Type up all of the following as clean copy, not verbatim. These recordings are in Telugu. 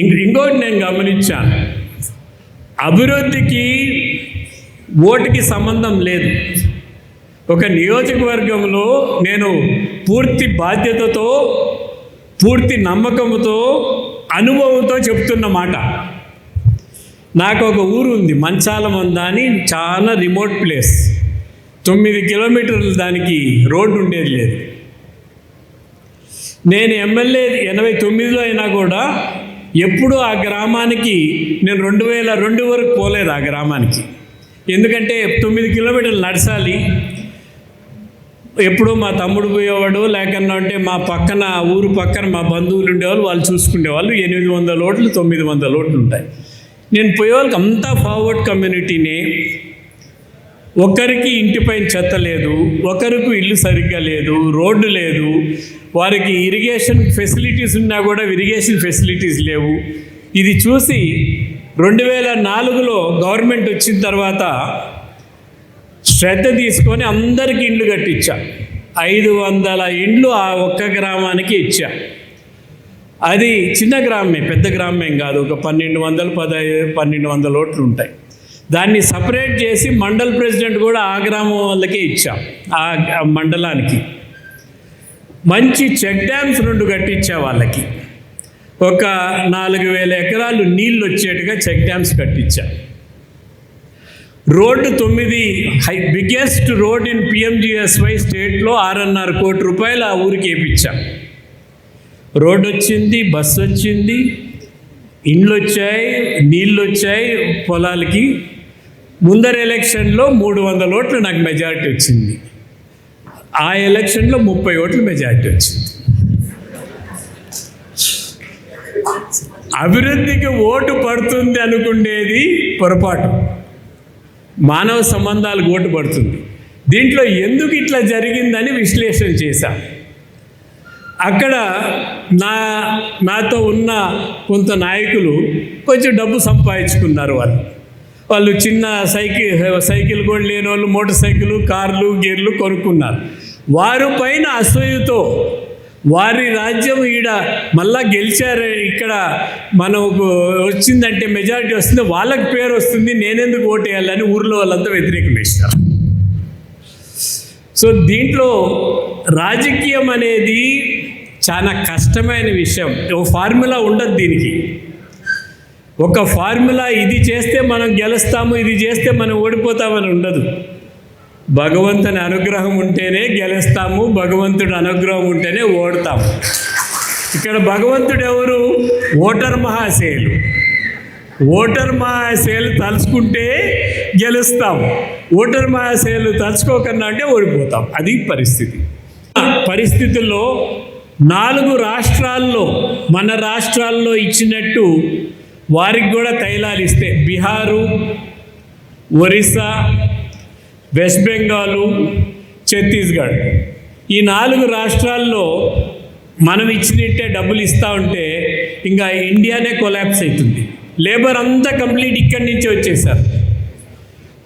ఇంకోటి నేను గమనించాను, అభివృద్ధికి ఓటుకి సంబంధం లేదు. ఒక నియోజకవర్గంలో నేను పూర్తి బాధ్యతతో, పూర్తి నమ్మకంతో, అనుభవంతో చెప్తున్న మాట. నాకు ఒక ఊరు ఉంది, మంచాలమంద అని, చాలా రిమోట్ ప్లేస్. 9 కిలోమీటర్లు దానికి రోడ్డు ఉండేది లేదు. నేను ఎమ్మెల్యే 89లో అయినా కూడా ఎప్పుడూ ఆ గ్రామానికి నేను 2002 వరకు పోలేదు ఆ గ్రామానికి. ఎందుకంటే 9 కిలోమీటర్లు నడచాలి. ఎప్పుడూ మా తమ్ముడు పోయేవాడు, లేకన్నా అంటే మా పక్కన ఊరు పక్కన మా బంధువులు ఉండేవాళ్ళు, వాళ్ళు చూసుకునేవాళ్ళు. 800 ఓట్లు 900 ఓట్లు ఉంటాయి. నేను పోయేవాళ్ళకి అంతా ఫార్వర్డ్ కమ్యూనిటీనే. ఒకరికి ఇంటిపైన చెత్త లేదు, ఒకరికి ఇల్లు సరిగ్గా లేదు, రోడ్డు లేదు, వారికి ఇరిగేషన్ ఫెసిలిటీస్ ఉన్నా కూడా ఇరిగేషన్ ఫెసిలిటీస్ లేవు. ఇది చూసి 2004లో గవర్నమెంట్ వచ్చిన తర్వాత శ్రద్ధ తీసుకొని అందరికీ ఇండ్లు కట్టించా. 500 ఇండ్లు ఆ ఒక్క గ్రామానికి ఇచ్చా. అది చిన్న గ్రామమే, పెద్ద గ్రామం కాదు. ఒక 1200 ఓట్లు ఉంటాయి. దాన్ని సపరేట్ చేసి మండల్ ప్రెసిడెంట్ కూడా ఆ గ్రామం వాళ్ళకే ఇచ్చాం. ఆ మండలానికి మంచి చెక్ డ్యామ్స్ 2 కట్టించా. వాళ్ళకి ఒక 4000 ఎకరాలు నీళ్ళు వచ్చేట్టుగా చెక్ డ్యామ్స్ కట్టించా. Road 9 biggest road in PMGSY స్టేట్లో 6.5 కోటి రూపాయలు ఆ ఊరికి వేయించా. రోడ్డు వచ్చింది, బస్సు వచ్చింది, ఇండ్లు వచ్చాయి, నీళ్ళు వచ్చాయి పొలాలకి. ముందర ఎలక్షన్లో 300 ఓట్లు నాకు మెజారిటీ వచ్చింది. ఆ ఎలక్షన్లో 30 ఓట్లు మెజారిటీ వచ్చింది. అభివృద్ధికి ఓటు పడుతుంది అనుకునేది పొరపాటు. మానవ సంబంధాలకు ఓటు పడుతుంది. దీంట్లో ఎందుకు ఇట్లా జరిగిందని విశ్లేషణ చేశాం. అక్కడ నాతో ఉన్న కొంత నాయకులు కొంచెం డబ్బు సంపాదించుకున్నారు. వాళ్ళు చిన్న సైకిల్ కూడా లేని వాళ్ళు మోటార్ సైకిల్, కార్లు, గేర్లు కొనుక్కున్నారు. వారి పైన అసూయతో వారి రాజ్యం ఈడ మళ్ళా గెలిచారు, ఇక్కడ మనకు వచ్చిందంటే మెజారిటీ వస్తుంది, వాళ్ళకి పేరు వస్తుంది, నేనెందుకు ఓటు వేయాలని ఊర్లో వాళ్ళంతా వ్యతిరేకం వేస్తారు. సో దీంట్లో రాజకీయం అనేది చాలా కష్టమైన విషయం. ఓ ఫార్ములా ఉండదు దీనికి. ఒక ఫార్ములా ఇది చేస్తే మనం గెలుస్తాము, ఇది చేస్తే మనం ఓడిపోతామని ఉండదు. భగవంతుని అనుగ్రహం ఉంటేనే గెలుస్తాము, భగవంతుడి అనుగ్రహం ఉంటేనే ఓడతాము. ఇక్కడ భగవంతుడు ఎవరు? ఓటర్ మహాశయులు. ఓటర్ మహాశయులు తలుచుకుంటే గెలుస్తాము, ఓటర్ మహాశయులు తలుచుకోకన్నా అంటే ఓడిపోతాం. అది పరిస్థితుల్లో 4 రాష్ట్రాల్లో, మన రాష్ట్రాల్లో ఇచ్చినట్టు వారికి కూడా తైలాలు ఇస్తే, బీహారు, ఒరిస్సా, వెస్ట్ బెంగాలు, ఛత్తీస్గఢ్, ఈ 4 రాష్ట్రాల్లో మనం ఇచ్చినట్టే డబ్బులు ఇస్తూ ఉంటే ఇంకా ఇండియానే కొలాప్స్ అవుతుంది. లేబర్ అంతా కంప్లీట్ ఇక్కడి నుంచి వచ్చేసారు.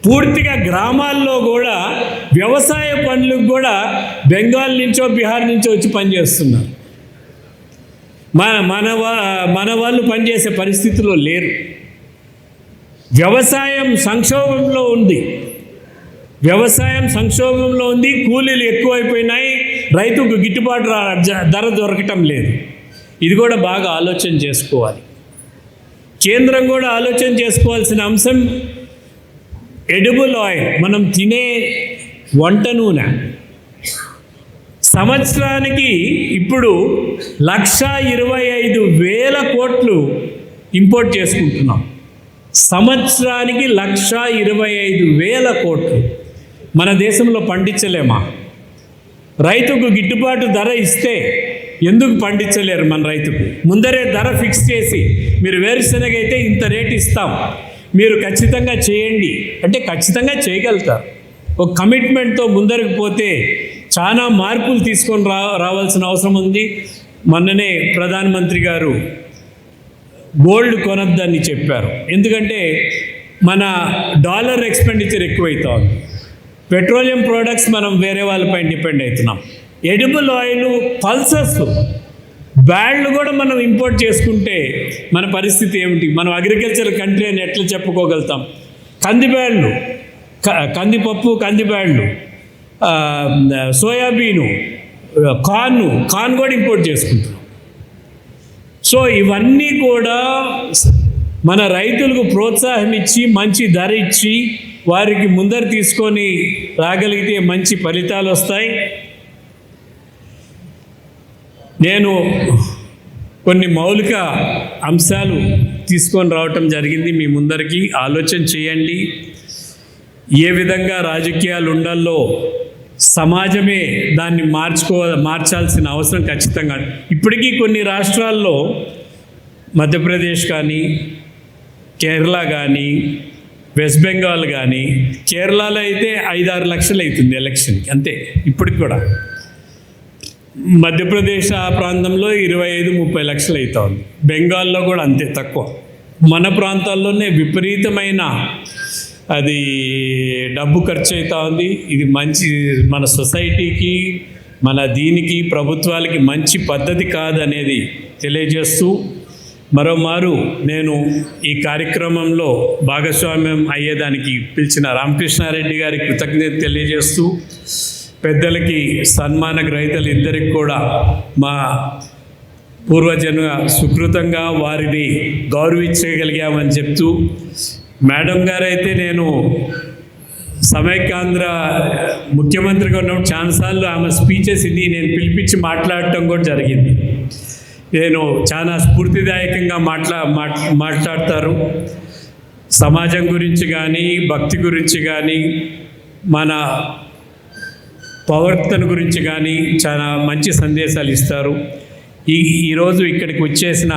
పూర్తిగా గ్రామాల్లో కూడా వ్యవసాయ పనులకు కూడా బెంగాల్ నుంచో బీహార్ నుంచో వచ్చి పనిచేస్తున్నారు. మన వాళ్ళు పనిచేసే పరిస్థితిలో లేరు. వ్యవసాయం సంక్షోభంలో ఉంది. కూలీలు ఎక్కువైపోయినాయి, రైతుకు గిట్టుబాటు ధర దొరకటం లేదు. ఇది కూడా బాగా ఆలోచన చేసుకోవాలి. కేంద్రం కూడా ఆలోచన చేసుకోవాల్సిన అంశం ఎడిబుల్ ఆయిల్, మనం తినే వంట నూనె. సంవత్సరానికి ఇప్పుడు 1,25,000 కోట్లు ఇంపోర్ట్ చేసుకుంటున్నాం. సంవత్సరానికి 1,25,000 కోట్లు మన దేశంలో పండించలేమా? రైతుకు గిట్టుబాటు ధర ఇస్తే ఎందుకు పండించలేరు మన రైతుకు? ముందరే ధర ఫిక్స్ చేసి, మీరు వేరుశనగ అయితే ఇంత రేటు ఇస్తాం, మీరు ఖచ్చితంగా చేయండి అంటే ఖచ్చితంగా చేయగలుగుతారు. ఒక కమిట్మెంట్తో ముందరకు పోతే చాలా మార్పులు తీసుకొని రావాల్సిన అవసరం ఉంది. మొన్ననే ప్రధానమంత్రి గారు గోల్డ్ కొనొద్దని చెప్పారు. ఎందుకంటే మన డాలర్ ఎక్స్పెండిచర్ ఎక్కువైతా ఉంది. పెట్రోలియం ప్రోడక్ట్స్ మనం వేరే వాళ్ళపైన డిపెండ్ అవుతున్నాం. ఎడిబుల్ ఆయిల్, పల్సెస్ బ్యాడ్లు కూడా మనం ఇంపోర్ట్ చేసుకుంటే మన పరిస్థితి ఏమిటి? మనం అగ్రికల్చర్ కంట్రీ అని ఎట్లా చెప్పుకోగలుగుతాం? కంది బ్యాడ్లు, కందిపప్పు, కంది బ్యాడ్లు, సోయాబీను, కార్న్ కూడా ఇంపోర్ట్ చేసుకుంటున్నాం. సో ఇవన్నీ కూడా మన రైతులకు ప్రోత్సాహం ఇచ్చి మంచి ధర ఇచ్చి వారికి ముందర తీసుకొని రాగలిగితే మంచి ఫలితాలు వస్తాయి. నేను కొన్ని మౌలిక అంశాలు తీసుకొని రావటం జరిగింది మీ ముందరికి. ఆలోచన చేయండి. ఏ విధంగా రాజకీయాలు ఉండాలో సమాజమే దాన్ని మార్చాల్సిన అవసరం ఖచ్చితంగా. ఇప్పటికీ కొన్ని రాష్ట్రాల్లో, మధ్యప్రదేశ్ కానీ, కేరళ కానీ, వెస్ట్ బెంగాల్ కానీ, కేరళలో అయితే 5-6 లక్షలు అవుతుంది ఎలక్షన్కి, అంతే ఇప్పటికి కూడా. మధ్యప్రదేశ్ ఆ ప్రాంతంలో 25-30 లక్షలు అవుతా ఉంది. బెంగాల్లో కూడా అంతే తక్కువ. మన ప్రాంతాల్లోనే విపరీతమైన అది డబ్బు ఖర్చు అవుతా ఉంది. ఇది మంచి, మన సొసైటీకి, మన దీనికి, ప్రభుత్వాలకి మంచి పద్ధతి కాదనేది తెలియజేస్తూ మరోమారు నేను ఈ కార్యక్రమంలో భాగస్వామ్యం అయ్యేదానికి పిలిచిన రామకృష్ణారెడ్డి గారికి కృతజ్ఞత తెలియజేస్తూ, పెద్దలకి, సన్మాన గ్రహీతలు ఇద్దరికి కూడా మా పూర్వజన్మ సుకృతంగా వారిని గౌరవించగలిగామని చెప్తూ, మేడం గారైతే నేను సమైక్యాంధ్ర ముఖ్యమంత్రిగా ఉన్నప్పుడు చాలాసార్లు ఆమె స్పీచెస్ ఇన్ని నేను పిలిపించి మాట్లాడటం కూడా జరిగింది. నేను చాలా స్ఫూర్తిదాయకంగా మాట్లాడతారు. సమాజం గురించి కానీ, భక్తి గురించి కానీ, మన ప్రవర్తన గురించి కానీ చాలా మంచి సందేశాలు ఇస్తారు. ఈరోజు ఇక్కడికి వచ్చేసిన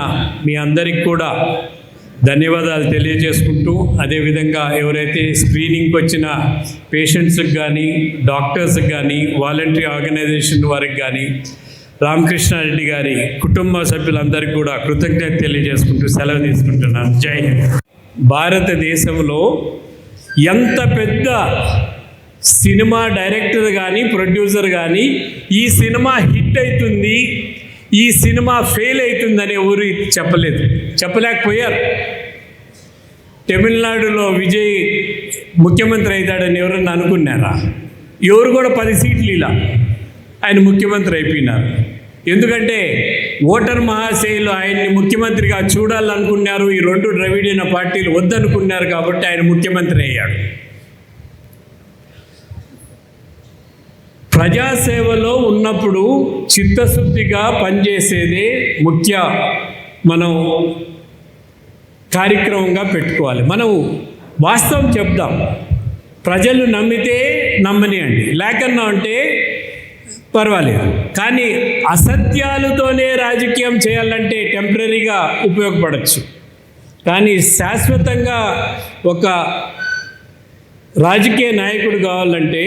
మీ అందరికి కూడా ధన్యవాదాలు తెలియజేసుకుంటూ, అదేవిధంగా ఎవరైతే స్క్రీనింగ్కి వచ్చిన పేషెంట్స్కి కానీ, డాక్టర్స్కి కానీ, వాలంటరీ ఆర్గనైజేషన్ వారికి కానీ, రామకృష్ణారెడ్డి గారి కుటుంబ సభ్యులందరికీ కూడా కృతజ్ఞత తెలియజేసుకుంటూ సెలవు తీసుకుంటున్నాను. జై హింద్. భారతదేశంలో ఎంత పెద్ద సినిమా డైరెక్టర్ కానీ, ప్రొడ్యూసర్ కానీ ఈ సినిమా హిట్ అవుతుంది, ఈ సినిమా ఫెయిల్ అవుతుందని ఎవరు చెప్పలేకపోయారు. తమిళనాడులో విజయ్ ముఖ్యమంత్రి అవుతాడని ఎవరన్నా అనుకున్నారా? ఎవరు కూడా 10 సీట్లు ఇలా ఆయన ముఖ్యమంత్రి అయిపోయినారు. ఎందుకంటే ఓటర్ మహాశైలు ఆయన్ని ముఖ్యమంత్రిగా చూడాలనుకున్నారు. ఈ 2 ద్రవిడియన్ పార్టీలు వద్దనుకున్నారు కాబట్టి ఆయన ముఖ్యమంత్రి అయ్యాడు. ప్రజాసేవలో ఉన్నప్పుడు చిత్తశుద్ధిగా పనిచేసేదే ముఖ్య మనం కార్యక్రమంగా పెట్టుకోవాలి. మనం వాస్తవం చెప్దాం. ప్రజలు నమ్మితే నమ్మనియండి, లేకన్నా అంటే పర్వాలేదు. కానీ అసత్యాలతోనే రాజకీయం చేయాలంటే టెంపరీగా ఉపయోగపడవచ్చు. కానీ శాశ్వతంగా ఒక రాజకీయ నాయకుడు కావాలంటే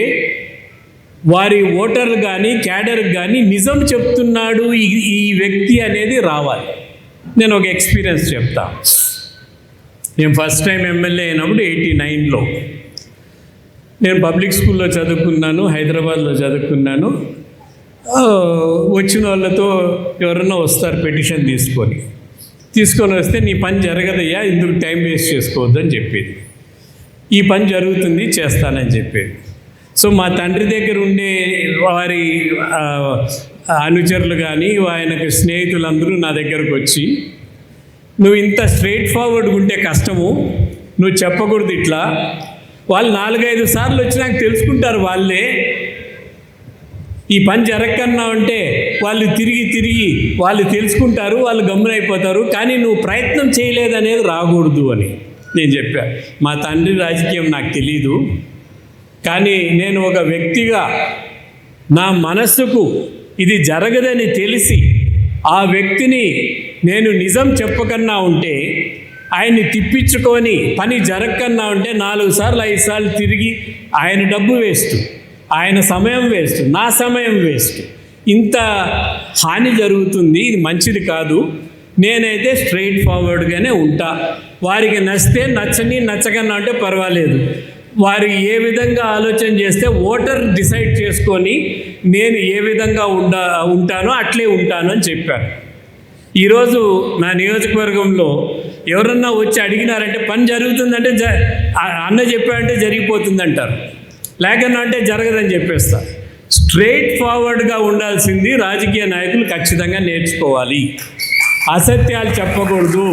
వారి ఓటర్లు కానీ, క్యాడర్కి కానీ నిజం చెప్తున్నాడు ఈ వ్యక్తి అనేది రావాలి. నేను ఒక ఎక్స్పీరియన్స్ చెప్తా. నేను ఫస్ట్ టైం ఎమ్మెల్యే అయినప్పుడు 89లో నేను పబ్లిక్ స్కూల్లో చదువుకున్నాను, హైదరాబాద్లో చదువుకున్నాను. వచ్చిన వాళ్ళతో ఎవరన్నా వస్తారు పెటిషన్ తీసుకొని వస్తే నీ పని జరగదయ్యా, ఇందుకు టైం వేస్ట్ చేసుకోవద్దని చెప్పేది. ఈ పని జరుగుతుంది, చేస్తానని చెప్పేది. సో మా తండ్రి దగ్గర ఉండే వారి అనుచరులు కానీ, ఆయనకు స్నేహితులందరూ నా దగ్గరకు వచ్చి, నువ్వు ఇంత స్ట్రైట్ ఫార్వర్డ్గా ఉంటే కష్టము, నువ్వు చెప్పకూడదు ఇట్లా. వాళ్ళు 4-5 సార్లు వచ్చి నాకు తెలుసుకుంటారు వాళ్ళే. ఈ పని జరగకన్నా అంటే వాళ్ళు తిరిగి వాళ్ళు తెలుసుకుంటారు, వాళ్ళు గమ్మునైపోతారు. కానీ నువ్వు ప్రయత్నం చేయలేదనేది రాకూడదు అని నేను చెప్పాను. మా తండ్రి రాజకీయం నాకు తెలీదు, కానీ నేను ఒక వ్యక్తిగా నా మనస్సుకు ఇది జరగదని తెలిసి ఆ వ్యక్తిని నేను నిజం చెప్పకన్నా ఉంటే, ఆయన్ని తిప్పించుకొని పని జరగకన్నా ఉంటే 4 సార్లు 5 సార్లు తిరిగి ఆయన డబ్బు వేస్ట్, ఆయన సమయం వేస్ట్, నా సమయం వేస్ట్, ఇంత హాని జరుగుతుంది. ఇది మంచిది కాదు. నేనైతే స్ట్రైట్ ఫార్వర్డ్గానే ఉంటా. వారికి నచ్చితే నచ్చకన్నా అంటే పర్వాలేదు. వారు ఏ విధంగా ఆలోచన చేస్తే ఓటర్ డిసైడ్ చేసుకొని నేను ఏ విధంగా ఉంటానో అట్లే ఉంటాను అని చెప్పాను. ఈరోజు నా నియోజకవర్గంలో ఎవరన్నా వచ్చి అడిగినారంటే పని జరుగుతుందంటే అన్న చెప్పాడంటే జరిగిపోతుంది అంటారు, లేకన్నా అంటే జరగదని చెప్పేస్తారు. స్ట్రైట్ ఫార్వర్డ్గా ఉండాల్సింది రాజకీయ నాయకులు ఖచ్చితంగా నేర్చుకోవాలి. అసత్యాలు చెప్పకూడదు.